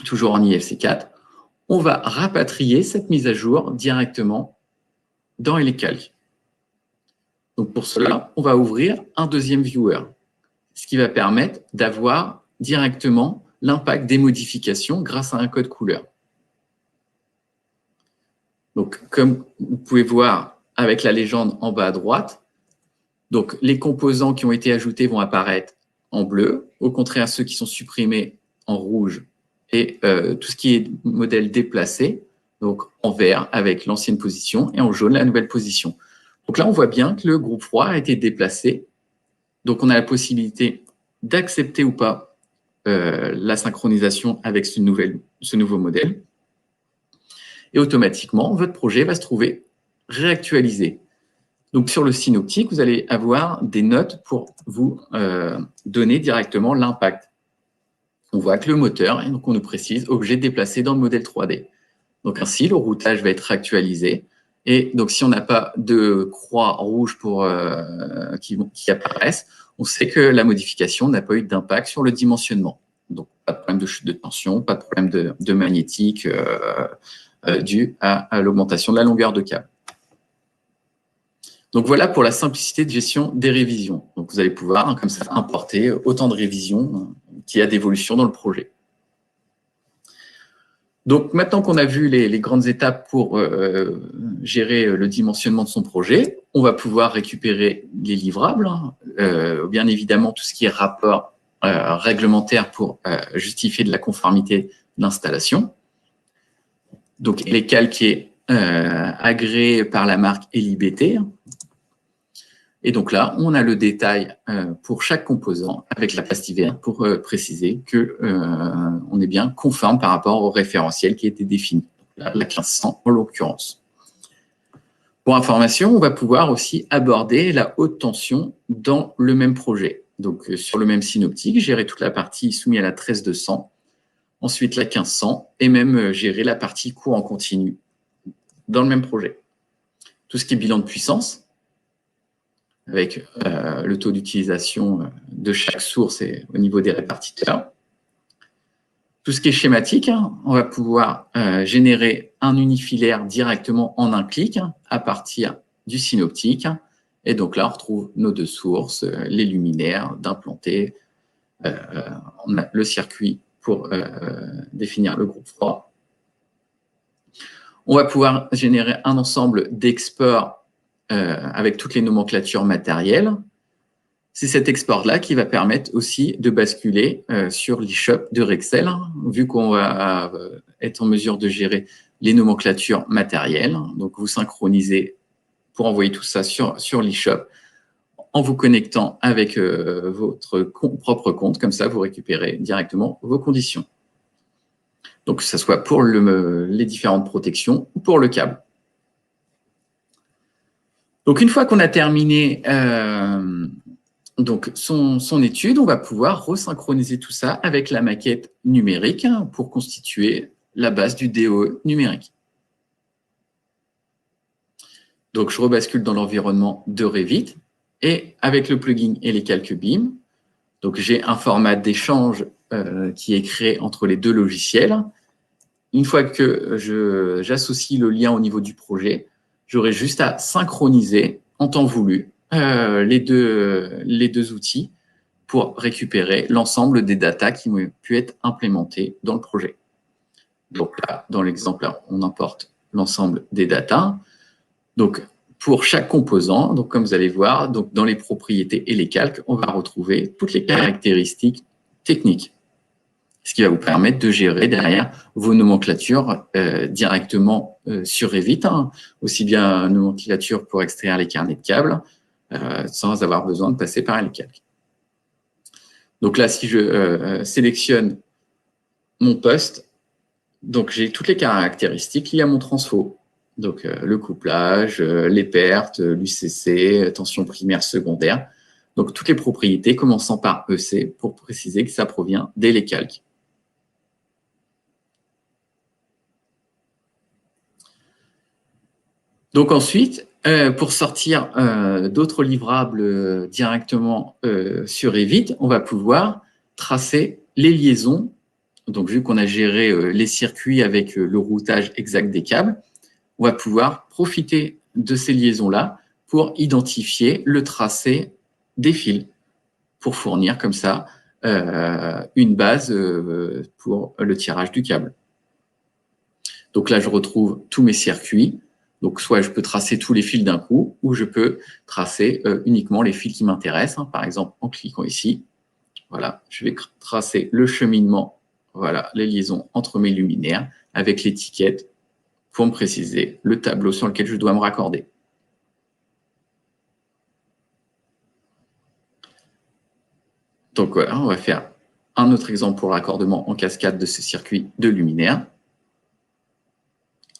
toujours en IFC4, on va rapatrier cette mise à jour directement dans HeliCalc. Donc, pour cela, on va ouvrir un deuxième viewer, ce qui va permettre d'avoir directement l'impact des modifications grâce à un code couleur. Donc, comme vous pouvez voir avec la légende en bas à droite, donc les composants qui ont été ajoutés vont apparaître en bleu, au contraire ceux qui sont supprimés en rouge, et tout ce qui est modèle déplacé, donc en vert avec l'ancienne position, et en jaune la nouvelle position. Donc là, on voit bien que le groupe froid a été déplacé. Donc, on a la possibilité d'accepter ou pas la synchronisation avec ce nouveau modèle. Et automatiquement, votre projet va se trouver réactualisé. Donc, sur le synoptique, vous allez avoir des notes pour vous donner directement l'impact. On voit que le moteur, et donc on nous précise, objet déplacé dans le modèle 3D. Donc ainsi, le routage va être actualisé. Et donc, si on n'a pas de croix rouge qui apparaissent, on sait que la modification n'a pas eu d'impact sur le dimensionnement. Donc, pas de problème de chute de tension, pas de problème de magnétique dû à l'augmentation de la longueur de câble. Donc, voilà pour la simplicité de gestion des révisions. Donc, vous allez pouvoir, comme ça, importer autant de révisions qu'il y a d'évolution dans le projet. Donc, maintenant qu'on a vu les grandes étapes pour gérer le dimensionnement de son projet, on va pouvoir récupérer les livrables, bien évidemment tout ce qui est rapport réglementaire pour justifier de la conformité de l'installation. Donc, les calqués agréés par la marque LIBT. Et donc là, on a le détail pour chaque composant avec la pastille verte pour préciser qu'on est bien conforme par rapport au référentiel qui a été défini, la 1500 en l'occurrence. Pour information, on va pouvoir aussi aborder la haute tension dans le même projet. Donc sur le même synoptique, gérer toute la partie soumise à la 13200, ensuite la 1500 et même gérer la partie courant continu dans le même projet. Tout ce qui est bilan de puissance, avec le taux d'utilisation de chaque source et au niveau des répartiteurs. Tout ce qui est schématique, on va pouvoir générer un unifilaire directement en un clic à partir du synoptique. Et donc là, on retrouve nos deux sources, les luminaires d'implanter. On a le circuit pour définir le groupe froid. On va pouvoir générer un ensemble d'exports avec toutes les nomenclatures matérielles. C'est cet export-là qui va permettre aussi de basculer sur l'eShop de Rexel, vu qu'on va être en mesure de gérer les nomenclatures matérielles. Donc, vous synchronisez pour envoyer tout ça sur l'eShop en vous connectant avec votre propre compte. Comme ça, vous récupérez directement vos conditions. Donc, que ce soit pour les différentes protections ou pour le câble. Donc, une fois qu'on a terminé donc son étude, on va pouvoir resynchroniser tout ça avec la maquette numérique pour constituer la base du DOE numérique. Donc, je rebascule dans l'environnement de Revit et avec le plugin et les calques BIM, donc j'ai un format d'échange qui est créé entre les deux logiciels. Une fois que j'associe le lien au niveau du projet, j'aurai juste à synchroniser en temps voulu les deux outils pour récupérer l'ensemble des datas qui ont pu être implémentées dans le projet. Donc là, dans l'exemple, on importe l'ensemble des datas. Donc, pour chaque composant, donc comme vous allez voir, donc dans les propriétés et les calques, on va retrouver toutes les caractéristiques techniques. Ce qui va vous permettre de gérer derrière vos nomenclatures directement sur Revit, aussi bien nomenclature pour extraire les carnets de câbles, sans avoir besoin de passer par les calques. Donc là, si je sélectionne mon poste, donc j'ai toutes les caractéristiques liées à mon transfo. Donc le couplage, les pertes, l'UCC, tension primaire, secondaire. Donc toutes les propriétés commençant par EC pour préciser que ça provient des les calques. Donc ensuite, pour sortir d'autres livrables directement sur Revit, on va pouvoir tracer les liaisons. Donc vu qu'on a géré les circuits avec le routage exact des câbles, on va pouvoir profiter de ces liaisons-là pour identifier le tracé des fils, pour fournir comme ça une base pour le tirage du câble. Donc là, je retrouve tous mes circuits. Donc, soit je peux tracer tous les fils d'un coup, ou je peux tracer uniquement les fils qui m'intéressent. Par exemple, en cliquant ici, voilà, je vais tracer le cheminement, voilà, les liaisons entre mes luminaires avec l'étiquette pour me préciser le tableau sur lequel je dois me raccorder. Donc voilà, on va faire un autre exemple pour le raccordement en cascade de ce circuit de luminaire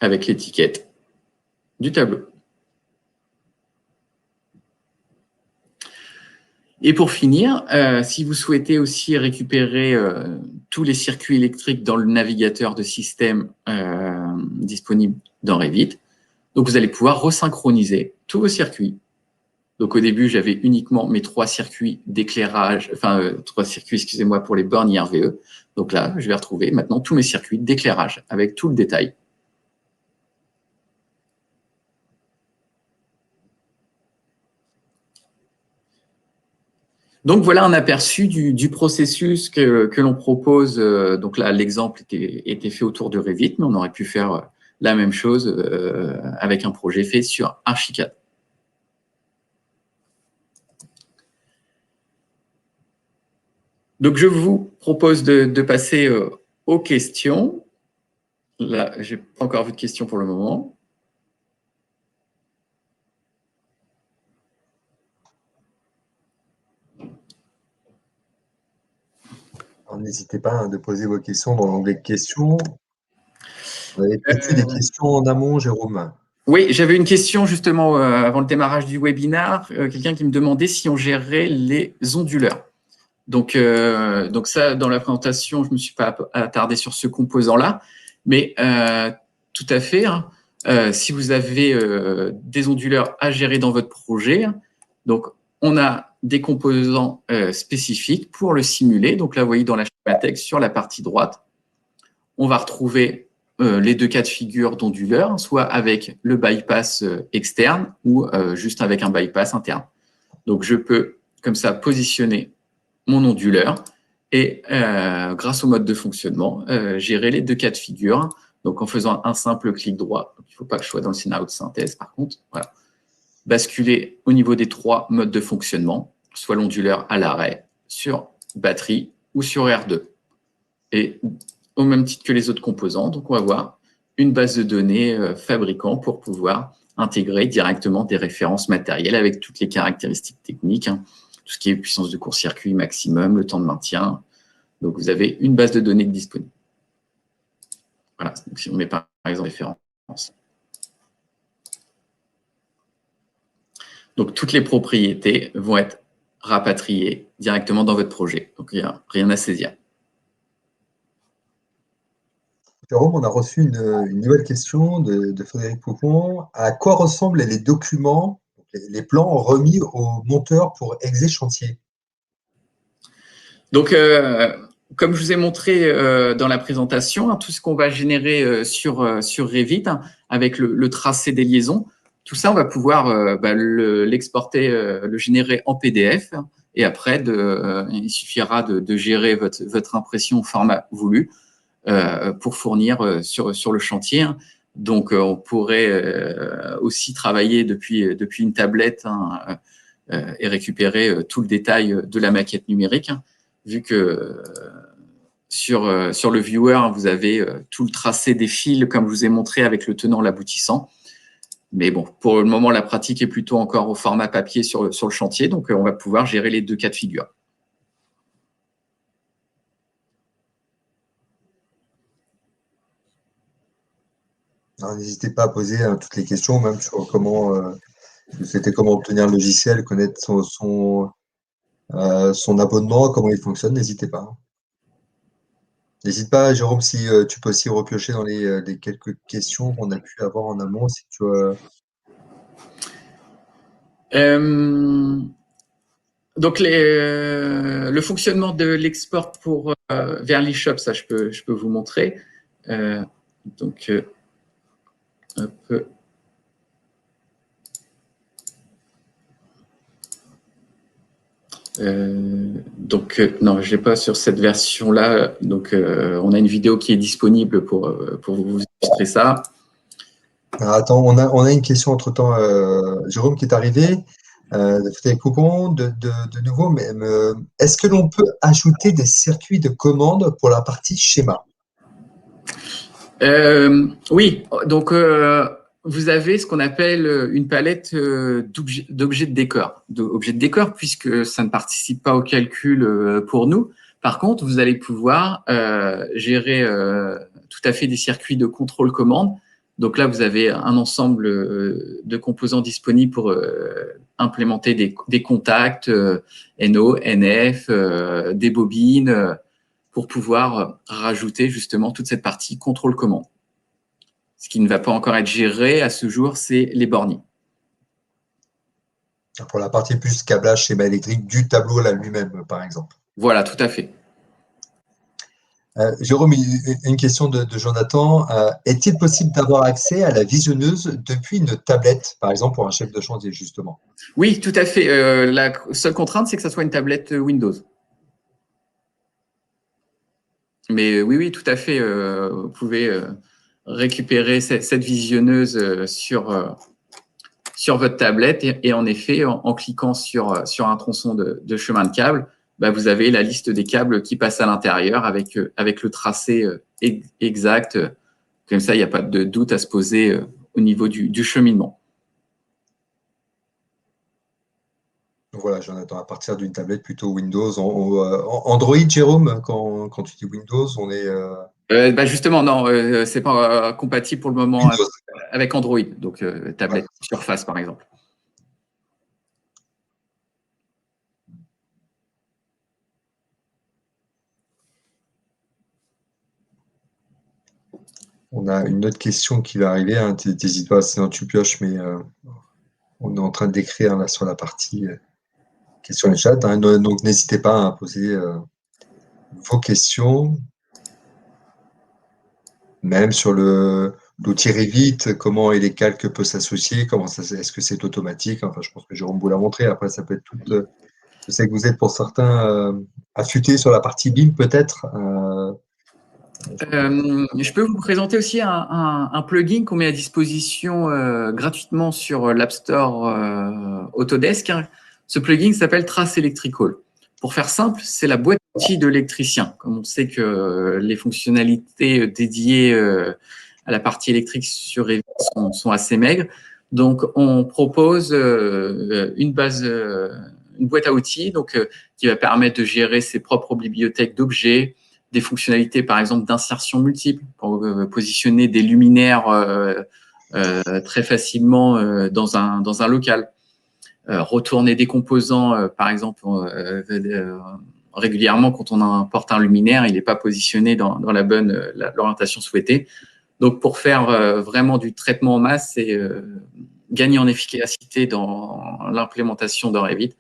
avec l'étiquette du tableau. Et pour finir, si vous souhaitez aussi récupérer tous les circuits électriques dans le navigateur de système disponible dans Revit, donc vous allez pouvoir resynchroniser tous vos circuits. Donc au début, j'avais uniquement mes 3 circuits d'éclairage, enfin 3 circuits, excusez-moi, pour les bornes IRVE. Donc là, je vais retrouver maintenant tous mes circuits d'éclairage avec tout le détail. Donc voilà un aperçu du processus que l'on propose. Donc là, l'exemple était fait autour de Revit, mais on aurait pu faire la même chose avec un projet fait sur Archicad. Donc je vous propose de passer aux questions. Là, je n'ai pas encore vu de questions pour le moment. N'hésitez pas de poser vos questions dans l'onglet questions. Vous avez peut-être eu des questions en amont, Jérôme? Oui, j'avais une question justement avant le démarrage du webinaire. Quelqu'un qui me demandait si on gérait les onduleurs. Donc ça, dans la présentation, je ne me suis pas attardé sur ce composant-là, mais tout à fait. Hein, si vous avez des onduleurs à gérer dans votre projet, donc on a des composants spécifiques pour le simuler. Donc là, vous voyez dans la schémathèque sur la partie droite, on va retrouver les 2 cas de figure d'onduleurs, soit avec le bypass externe ou juste avec un bypass interne. Donc je peux comme ça positionner mon onduleur et grâce au mode de fonctionnement, gérer les 2 cas de figure. Donc en faisant un simple clic droit, donc il ne faut pas que je sois dans le scénario de synthèse par contre, voilà. Basculer au niveau des 3 modes de fonctionnement, soit l'onduleur à l'arrêt, sur batterie ou sur R2. Et au même titre que les autres composants, donc on va voir une base de données fabricant pour pouvoir intégrer directement des références matérielles avec toutes les caractéristiques techniques, hein, tout ce qui est puissance de court-circuit maximum, le temps de maintien. Donc vous avez une base de données disponible. Voilà, donc si on met par exemple référence. Donc toutes les propriétés vont être rapatriées directement dans votre projet. Donc il n'y a rien à saisir. Jérôme, on a reçu une nouvelle question de Frédéric Poupon. À quoi ressemblent les documents, les plans remis au monteur pour exé chantier? Donc, comme je vous ai montré dans la présentation, hein, tout ce qu'on va générer sur Revit, hein, avec le tracé des liaisons, tout ça, on va pouvoir l'exporter, le générer en PDF. Et après, il suffira de gérer votre impression au format voulu pour fournir sur le chantier. Hein. Donc, on pourrait aussi travailler depuis une tablette, hein, et récupérer tout le détail de la maquette numérique, hein, vu que sur le viewer, hein, vous avez tout le tracé des fils, comme je vous ai montré, avec le tenant, l'aboutissant. Mais bon, pour le moment, la pratique est plutôt encore au format papier sur le chantier, donc on va pouvoir gérer les 2 cas de figure. N'hésitez pas à poser toutes les questions, même sur comment, comment obtenir le logiciel, connaître son abonnement, comment il fonctionne, n'hésitez pas. N'hésite pas, Jérôme, si tu peux aussi repiocher dans les quelques questions qu'on a pu avoir en amont, si tu Donc, le fonctionnement de l'export vers l'eShop, ça, je peux vous montrer. Donc, hop. Non, je n'ai pas sur cette version-là. Donc, on a une vidéo qui est disponible pour vous illustrer ça. Alors, attends, on a une question entre-temps, Jérôme, qui est arrivé. Frédéric Poupon, de nouveau, mais est-ce que l'on peut ajouter des circuits de commande pour la partie schéma? Oui, donc vous avez ce qu'on appelle une palette d'objets de décor. Puisque ça ne participe pas au calcul pour nous. Par contre, vous allez pouvoir gérer tout à fait des circuits de contrôle-commande. Donc là, vous avez un ensemble de composants disponibles pour implémenter des contacts NO, NF, des bobines, pour pouvoir rajouter justement toute cette partie contrôle-commande. Ce qui ne va pas encore être géré à ce jour, c'est les borniers. Pour la partie plus câblage schéma électrique du tableau là lui-même, par exemple. Voilà, tout à fait. Jérôme, une question de Jonathan. Est-il possible d'avoir accès à la visionneuse depuis une tablette, par exemple pour un chef de chantier, justement? Oui, tout à fait. La seule contrainte, c'est que ça soit une tablette Windows. Mais oui, tout à fait. Vous pouvez récupérer cette visionneuse sur votre tablette et en effet, en cliquant sur un tronçon de chemin de câble, vous avez la liste des câbles qui passent à l'intérieur avec le tracé exact. Comme ça, il n'y a pas de doute à se poser au niveau du cheminement. Donc voilà, Jonathan, à partir d'une tablette plutôt Windows. Android, Jérôme, quand tu dis Windows, on est… Justement, non, c'est pas compatible pour le moment Windows. avec Android, donc tablette Surface par exemple. On a une autre question qui va arriver. Hein. N'hésite pas, sinon tu pioches, mais on est en train d'écrire là sur la partie questions et chat. Hein. Donc n'hésitez pas à poser vos questions, même sur l'outil Revit, comment et les calques peuvent s'associer, est-ce que c'est automatique? Enfin, je pense que Jérôme vous l'a montré. Après, ça peut être tout. Je sais que vous êtes pour certains affûtés sur la partie BIM peut-être. Je peux vous présenter aussi un plugin qu'on met à disposition gratuitement sur l'App Store Autodesk. Hein. Ce plugin s'appelle Trace Electrical. Pour faire simple, c'est la boîte à outils de l'électricien. Comme on sait que les fonctionnalités dédiées à la partie électrique sur Revit sont assez maigres, donc on propose une boîte à outils qui va permettre de gérer ses propres bibliothèques d'objets, des fonctionnalités, par exemple, d'insertion multiple pour positionner des luminaires très facilement dans un local. Retourner des composants, par exemple, régulièrement, quand on importe un luminaire, il n'est pas positionné dans la bonne l'orientation souhaitée. Donc, pour faire vraiment du traitement en masse et gagner en efficacité dans l'implémentation de Revit,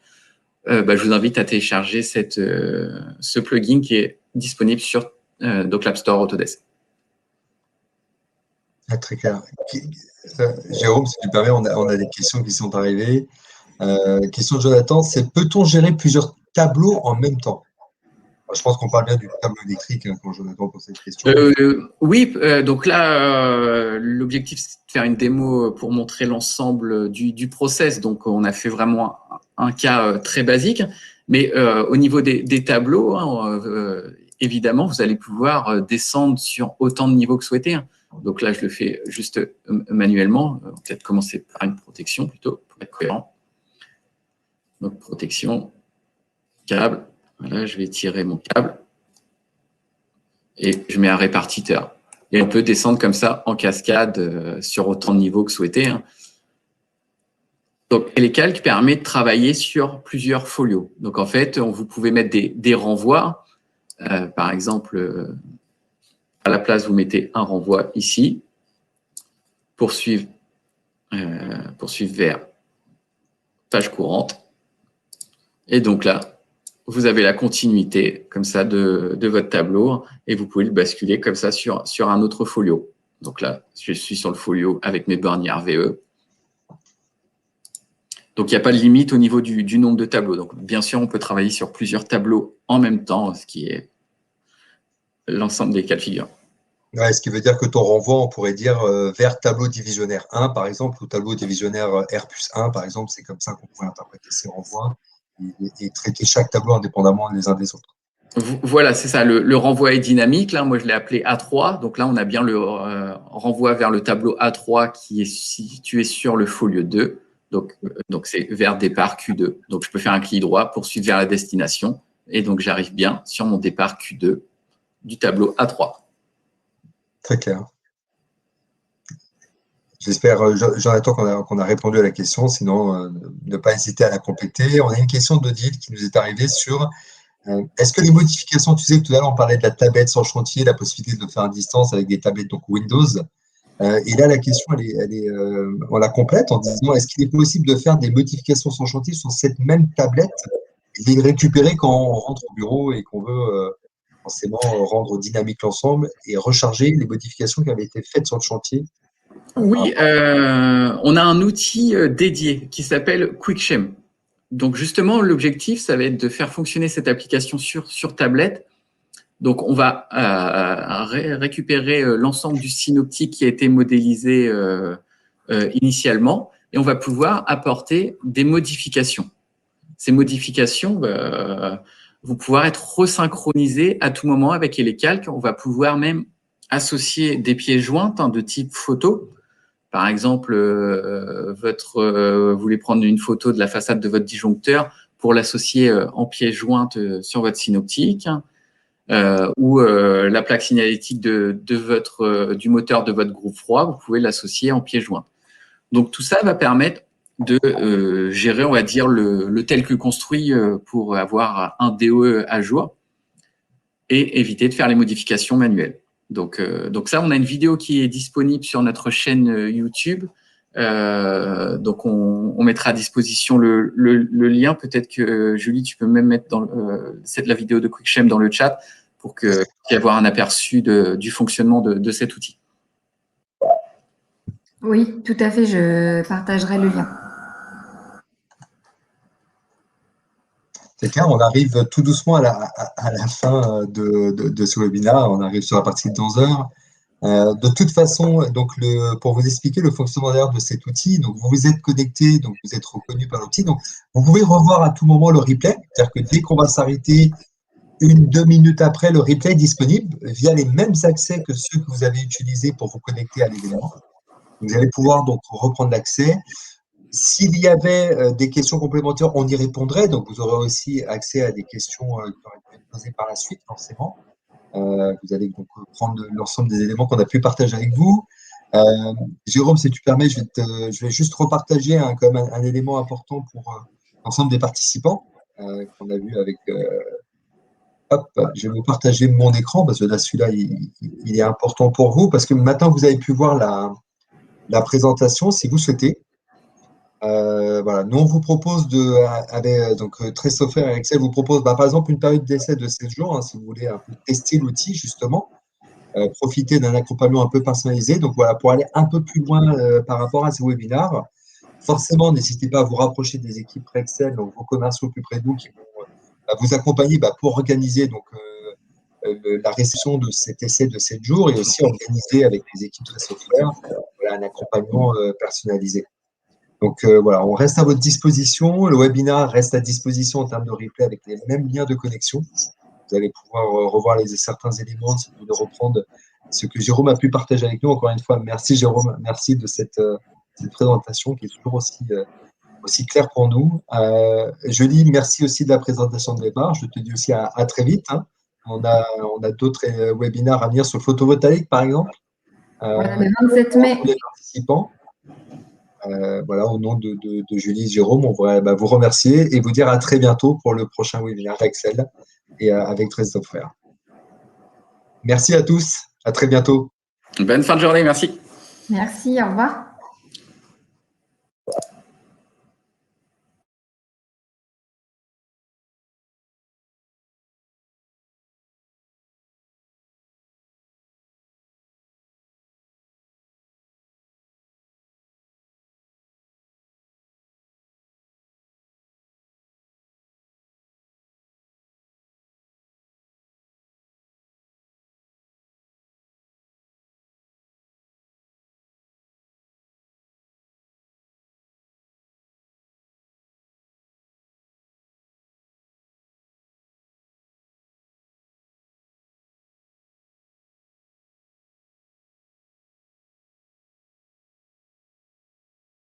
je vous invite à télécharger ce plugin qui est disponible sur l'App Store Autodesk. Ah, très clair. Jérôme, si tu me permets, on a des questions qui sont arrivées. Question de Jonathan, c'est peut-on gérer plusieurs tableaux en même temps? Je pense qu'on parle bien du tableau électrique hein, quand Jonathan pose cette question. Oui, donc là, l'objectif, c'est de faire une démo pour montrer l'ensemble du process. Donc, on a fait vraiment un cas très basique. Mais au niveau des tableaux, hein, évidemment, vous allez pouvoir descendre sur autant de niveaux que souhaité. Hein. Donc là, je le fais juste manuellement. Peut-être commencer par une protection plutôt, pour être cohérent. Donc, protection, câble. Voilà, je vais tirer mon câble. Et je mets un répartiteur. Et on peut descendre comme ça en cascade sur autant de niveaux que souhaité. Hein. Donc, les calques permettent de travailler sur plusieurs folios. Donc, en fait, vous pouvez mettre des renvois. Par exemple, à la place, vous mettez un renvoi ici. Poursuivre vers tâche courante. Et donc là, vous avez la continuité comme ça de votre tableau et vous pouvez le basculer comme ça sur un autre folio. Donc là, je suis sur le folio avec mes borniers RVE. Donc, il n'y a pas de limite au niveau du nombre de tableaux. Donc, bien sûr, on peut travailler sur plusieurs tableaux en même temps, ce qui est l'ensemble des cas de figure. Ouais, ce qui veut dire que ton renvoi, on pourrait dire vers tableau divisionnaire 1, par exemple, ou tableau divisionnaire R+1, par exemple. C'est comme ça qu'on pourrait interpréter ces renvois et traiter chaque tableau indépendamment les uns des autres. Voilà, c'est ça. Le renvoi est dynamique. Là, moi, je l'ai appelé A3. Donc là, on a bien le renvoi vers le tableau A3 qui est situé sur le folio 2. Donc c'est vers départ Q2. Donc, je peux faire un clic droit, poursuivre vers la destination Et donc, j'arrive bien sur mon départ Q2 du tableau A3. Très clair. J'espère, Jonathan, qu'on a répondu à la question. Sinon, ne pas hésiter à la compléter. On a une question d'Odile qui nous est arrivée sur est-ce que les modifications, tu sais que tout à l'heure, on parlait de la tablette sur chantier, la possibilité de le faire à distance avec des tablettes donc Windows. Et là, la question, on la complète en disant est-ce qu'il est possible de faire des modifications sur chantier sur cette même tablette et de les récupérer quand on rentre au bureau et qu'on veut forcément rendre dynamique l'ensemble et recharger les modifications qui avaient été faites sur le chantier? Oui, on a un outil dédié qui s'appelle QuickShim. Donc justement, l'objectif, ça va être de faire fonctionner cette application sur tablette. Donc on va récupérer l'ensemble du synoptique qui a été modélisé initialement et on va pouvoir apporter des modifications. Ces modifications vont pouvoir être resynchronisées à tout moment avec les calques. On va pouvoir même associer des pièces jointes de type photo. Par exemple, vous voulez prendre une photo de la façade de votre disjoncteur pour l'associer en pièce jointe sur votre synoptique, ou la plaque signalétique du moteur de votre groupe froid, vous pouvez l'associer en pièce jointe. Donc tout ça va permettre de gérer, on va dire, le tel que construit pour avoir un DOE à jour et éviter de faire les modifications manuelles. Donc ça, on a une vidéo qui est disponible sur notre chaîne YouTube. Donc on mettra à disposition le lien. Peut-être que Julie, tu peux même mettre la vidéo de QuickShim dans le chat pour qu'il puisse y avoir un aperçu du fonctionnement de cet outil. Oui, tout à fait, je partagerai le lien. C'est clair, on arrive tout doucement à la fin de ce webinaire. On arrive sur la partie de 11 heures. De toute façon, donc pour vous expliquer le fonctionnement d'ailleurs de cet outil, donc vous vous êtes connecté, donc vous êtes reconnu par l'outil, donc vous pouvez revoir à tout moment le replay, c'est-à-dire que dès qu'on va s'arrêter, 1-2 minutes après, le replay est disponible via les mêmes accès que ceux que vous avez utilisés pour vous connecter à l'événement. Vous allez pouvoir donc reprendre l'accès. S'il y avait des questions complémentaires, on y répondrait, donc vous aurez aussi accès à des questions qui auraient pu être posées par la suite, forcément. Vous allez donc prendre l'ensemble des éléments qu'on a pu partager avec vous. Jérôme, si tu permets, je vais juste repartager comme un élément important pour l'ensemble des participants qu'on a vu avec. Hop, je vais vous partager mon écran parce que là, celui-là, il est important pour vous parce que maintenant, vous avez pu voir la présentation si vous souhaitez. Voilà. Nous, on vous propose donc Très Software et Excel vous propose par exemple une période d'essai de 7 jours, si vous voulez un peu tester l'outil justement, profiter d'un accompagnement un peu personnalisé. Donc voilà, pour aller un peu plus loin par rapport à ces webinaires, forcément, n'hésitez pas à vous rapprocher des équipes Excel, donc vos commerciaux plus près de vous qui vont vous accompagner pour organiser donc la réception de cet essai de 7 jours et aussi organiser avec les équipes Très Software un accompagnement personnalisé. Donc voilà, on reste à votre disposition. Le webinaire reste à disposition en termes de replay avec les mêmes liens de connexion. Vous allez pouvoir revoir certains éléments, si vous voulez reprendre ce que Jérôme a pu partager avec nous. Encore une fois, merci Jérôme, merci de cette présentation qui est toujours aussi claire pour nous. Julie, merci aussi de la présentation de départ. Je te dis aussi à très vite. Hein. On a d'autres webinaires à venir sur le photovoltaïque, par exemple. Voilà, le 27 mai. Pour les participants. Voilà, au nom de Julie et Jérôme, on va vous remercier et vous dire à très bientôt pour le prochain webinaire Excel et avec Très Software. Merci à tous, à très bientôt. Bonne fin de journée, merci. Merci, au revoir.